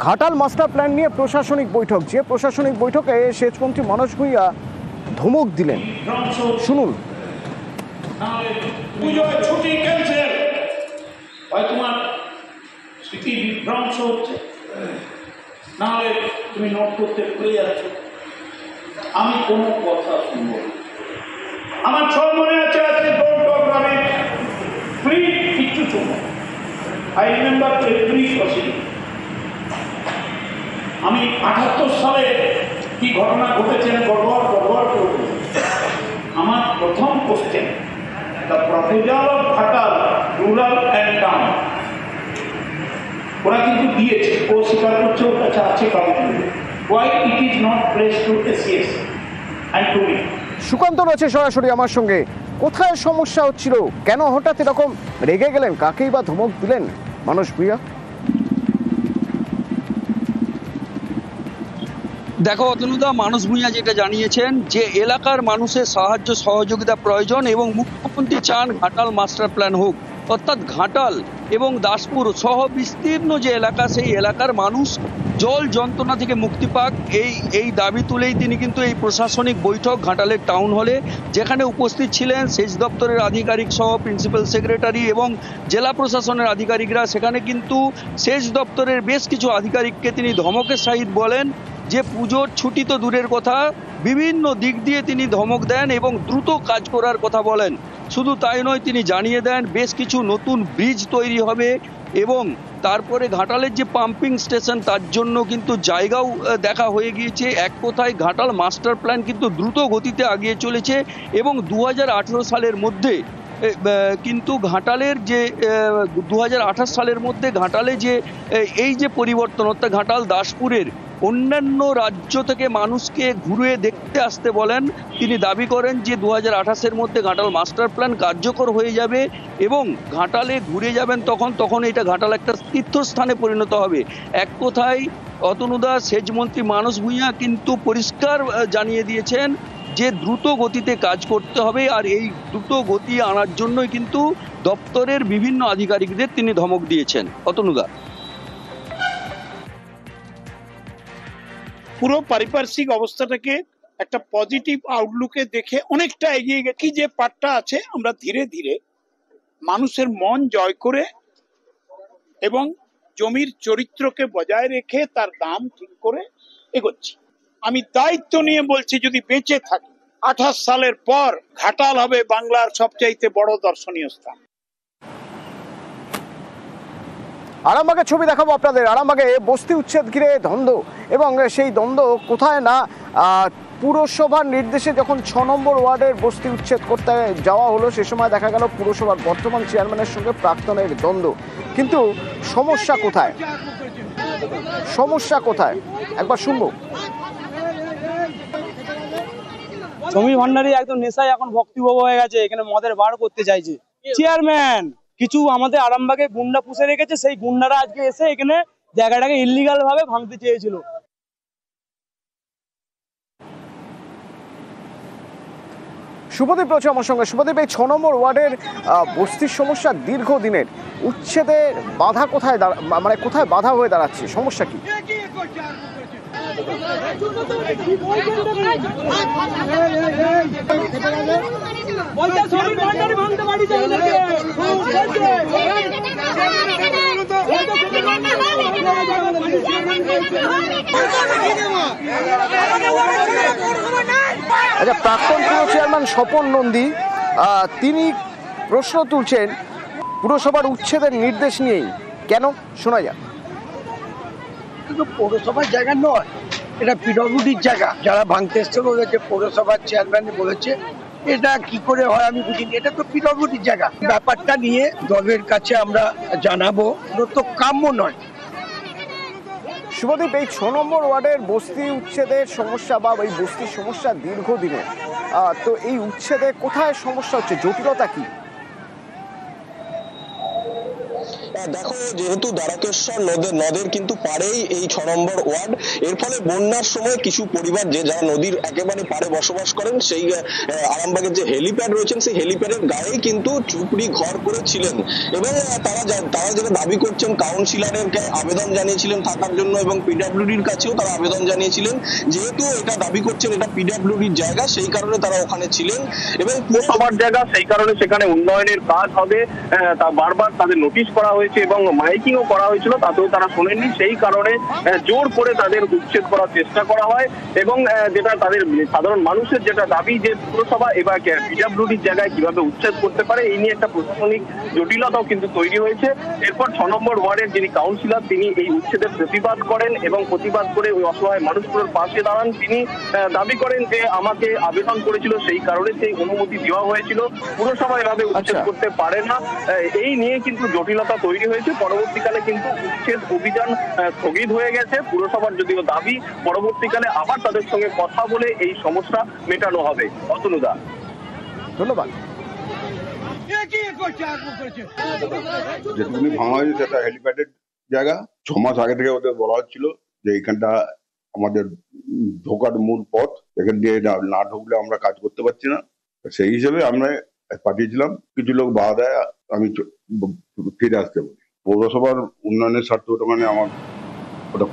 Ghatal master plan নিয়ে প্রশাসনিক বৈঠক, যে প্রশাসনিক বৈঠকে সেচমন্ত্রী মানস ভূঁইয়া ধমক দিলেন, শুনুন। ছুটি ক্যান্সেল, তোমার স্মৃতি বিভ্রংশ হচ্ছে, নাহলে তুমি নোট করতে ভুলে যাচ্ছ। আমি কোনো কথা শুনব না। আমার সব মনে আছে কিচ্ছু শুনব। I remember every proceeding. আমি ৭৮ সালে কি ঘটনা ঘটেছেন গড়বড় করব। আমার প্রথম question, the proposal of Ghatal rural and town, ওরা কিন্তু দিয়েছে, ও স্বীকার করছে ওর কাছে আছে কাগজগুলো। Why it is not placed to SCS and to me? Sukanta রয়েছে সরাসরি আমার সঙ্গে। কোথায় সমস্যা হচ্ছিল, কেন হঠাৎ এরকম রেগে গেলেন, কাকেই বা ধমক দিলেন মানস ভূঁইয়া? দেখো অতনুদা, মানস ভূঁইয়া যেটা জানিয়েছেন যে এলাকার মানুষের সাহায্য সহযোগিতা প্রয়োজন এবং মুখ্যমন্ত্রী চান ঘাটাল মাস্টার প্ল্যান হোক, অর্থাৎ ঘাটাল এবং দাসপুর সহ বিস্তীর্ণ যে এলাকা, সেই এলাকার মানুষ জল যন্ত্রণা থেকে মুক্তি পাক, এই দাবি তুলেই তিনি কিন্তু এই প্রশাসনিক বৈঠক ঘাটালের টাউন হলে, যেখানে উপস্থিত ছিলেন সেচ দপ্তরের আধিকারিক সহ প্রিন্সিপাল সেক্রেটারি এবং জেলা প্রশাসনের আধিকারিকরা। সেখানে কিন্তু সেচ দপ্তরের বেশ কিছু আধিকারিককে তিনি ধমকের সহিত বলেন যে পুজোর ছুটি তো দূরের কথা, বিভিন্ন দিক দিয়ে তিনি ধমক দেন এবং দ্রুত কাজ করার কথা বলেন। শুধু তাই নয়, তিনি জানিয়ে দেন বেশ কিছু নতুন ব্রিজ তৈরি হবে এবং তারপরে ঘাটালের যে পাম্পিং স্টেশন তার জন্য কিন্তু জায়গাও দেখা হয়ে গিয়েছে। এক কথায় ঘাটাল মাস্টার প্ল্যান কিন্তু দ্রুত গতিতে এগিয়ে চলেছে এবং ২০১৮ সালের মধ্যে কিন্তু ঘাটালের যে ২০২৮ সালের মধ্যে ঘাটালে যে এই যে পরিবর্তন, অর্থাৎ ঘাটাল দাসপুরের অন্যান্য রাজ্য থেকে মানুষকে ঘুরে দেখতে আসতে বলেন। তিনি দাবি করেন যে ২০২৮-এর মধ্যে ঘাটাল মাস্টার প্ল্যান কার্যকর হয়ে যাবে এবং ঘাটালে ঘুরে যাবেন তখন এটা ঘাটাল একটা তীর্থস্থানে পরিণত হবে। এক কথায় অতনুদা, সেচমন্ত্রী মানস ভূঁইয়া কিন্তু পরিষ্কার জানিয়ে দিয়েছেন যে দ্রুত গতিতে কাজ করতে হবে, আর এই দ্রুত গতি আনার জন্যই কিন্তু দপ্তরের বিভিন্ন আধিকারিকদের তিনি ধমক দিয়েছেন। অতনুদা, পুরো পারিপার্শ্বিক অবস্থাটাকে একটা পজিটিভ আউটলুকে দেখে অনেকটা এগিয়ে গেছে। কি যে পার্টটা আছে, আমরা ধীরে ধীরে মানুষের মন জয় করে এবং জমির চরিত্রকে বজায় রেখে তার দাম ঠিক করে এগোচ্ছি। আমি দায়িত্ব নিয়ে বলছি, যদি বেঁচে থাকি ২৮ সালের পর ঘাটাল হবে বাংলার সবচাইতে বড় দর্শনীয় স্থান। আরামবাগের ছবি দেখাবো আপনাদের। আরামবাগে বস্তি উচ্ছেদ ঘিরে দ্বন্দ্ব, এবং সেই দ্বন্দ্ব কোথায় না পুরসভার নির্দেশে যখন ৬ নম্বর ওয়ার্ডের বস্তি উচ্ছেদ করতে যাওয়া হলো, সে সময় দেখা গেল পুরসভার বর্তমান চেয়ারম্যানের সঙ্গে প্রাক্তনের দ্বন্দ্ব। কিন্তু সমস্যা কোথায়, সমস্যা কোথায় একবার শুনবো। সমীর ভান্ডারী একদম নেশায় এখন ভক্তিভাব হয়ে গেছে, এখানে মদের বার করতে চাইছে। চেয়ারম্যান কিছু আমাদের আরামবাগে গুন্ডা পুষে রেখেছে, সেই গুন্ডারা আজকে এসে এখানে জায়গাটাকে ইল্লিগাল ভাবে ভাঙতে চেয়েছিল। শুভদীপ রয়েছে আমার সঙ্গে। শুভদীপ, এই ৬ নম্বর ওয়ার্ডের বস্তির সমস্যা দীর্ঘদিনের, উচ্ছেদের বাধা কোথায়, মানে কোথায় বাধা হয়ে দাঁড়াচ্ছে, সমস্যা কি? আচ্ছা, প্রাক্তন পুর চেয়ারম্যান স্বপন নন্দী তিনি প্রশ্ন তুলছেন পুরসভার উচ্ছেদের নির্দেশ নিয়েই, কেন শোনা যাক। পৌরসভার জায়গা নয়, এটা পিডব্লিউডির জায়গা। যারা ভাঙতে এসছিল ওদেরকে পৌরসভার চেয়ারম্যান বলেছে, এটা কি করে হয় আমি বুঝিনি। এটা তো পিডব্লিউডির জায়গা, ব্যাপারটা নিয়ে দলের কাছে আমরা জানাবো, তো কাম্য নয়। শুভদীপ, এই ৬ নম্বর ওয়ার্ডের বস্তি উচ্ছেদের সমস্যা বা এই বস্তির সমস্যা দীর্ঘদিনের, তো এই উচ্ছেদে কোথায় সমস্যা হচ্ছে, জটিলতা কি? দেখো, যেহেতু দ্বারকেশ্বর নদের কিন্তু পাড়েই এই 6 নম্বর ওয়ার্ড, এর ফলে বন্যার সময় কিছু পরিবার যারা নদীর একেবারে পাড়ে বসবাস করেন, সেই আরামবাগের যে হেলিপ্যাড রয়েছেন সেই হেলিপ্যাডের গায়েই কিন্তু ঝুপড়ি ঘর করেছিলেন। এবং তারা যেটা দাবি করছেন, কাউন্সিলরের আবেদন জানিয়েছিলেন থাকার জন্য এবং পিডব্লিউডির কাছেও তারা আবেদন জানিয়েছিলেন। যেহেতু এটা দাবি করছেন এটা পিডব্লিউডির জায়গা, সেই কারণে তারা ওখানে ছিলেন এবং পুরসভার জায়গা, সেই কারণে সেখানে উন্নয়নের কাজ হবে তা বারবার তাদের নোটিশ করা হয়েছে এবং মাইকিংও করা হয়েছিল, তাতেও তারা শোনেননি। সেই কারণে জোর করে তাদের উচ্ছেদ করার চেষ্টা করা হয় এবং যেটা তাদের সাধারণ মানুষের যেটা দাবি যে পুরসভা এবার পিডব্লিউডির জায়গায় কিভাবে উচ্ছেদ করতে পারে, এই নিয়ে একটা প্রশাসনিক জটিলতাও কিন্তু তৈরি হয়েছে। এরপর 6 নম্বর ওয়ার্ডের যিনি কাউন্সিলর তিনি এই উচ্ছেদের প্রতিবাদ করেন এবং প্রতিবাদ করে ওই অসহায় মানুষগুলোর পাশে দাঁড়ান। তিনি দাবি করেন যে আমাকে আবেদন করেছিল, সেই কারণে সেই অনুমতি দেওয়া হয়েছিল, পুরসভা এভাবে উচ্ছেদ করতে পারে না। এই নিয়ে কিন্তু জটিলতা তৈরি হয়েছে। পরবর্তীকালে কিন্তু উচ্ছেদ অভিযান স্থগিত হয়ে গেছে। পুরসভার যদিও দাবি পরবর্তীকালে আবার তাদের সঙ্গে কথা বলে এই সমস্যা মেটানো হবে। অতনুদা, ধন্যবাদ। যেটুকুনি ভাঙা হয়েছে সেটা হেলিপ্যাডের জায়গা। 6 মাস আগে থেকে ওদের বলা হচ্ছিল যে এইখানটা আমাদের ঢোকার মূল পথ, এখান দিয়ে না ঢুকলে আমরা কাজ করতে পারছি না। সেই হিসেবে আমরা পাঠিয়েছিলাম, কিছু লোক বাধা দেয়, আমি ফিরে আসতে বলি। পৌরসভার উন্নয়নের স্বার্থে ওটা আমার ওটা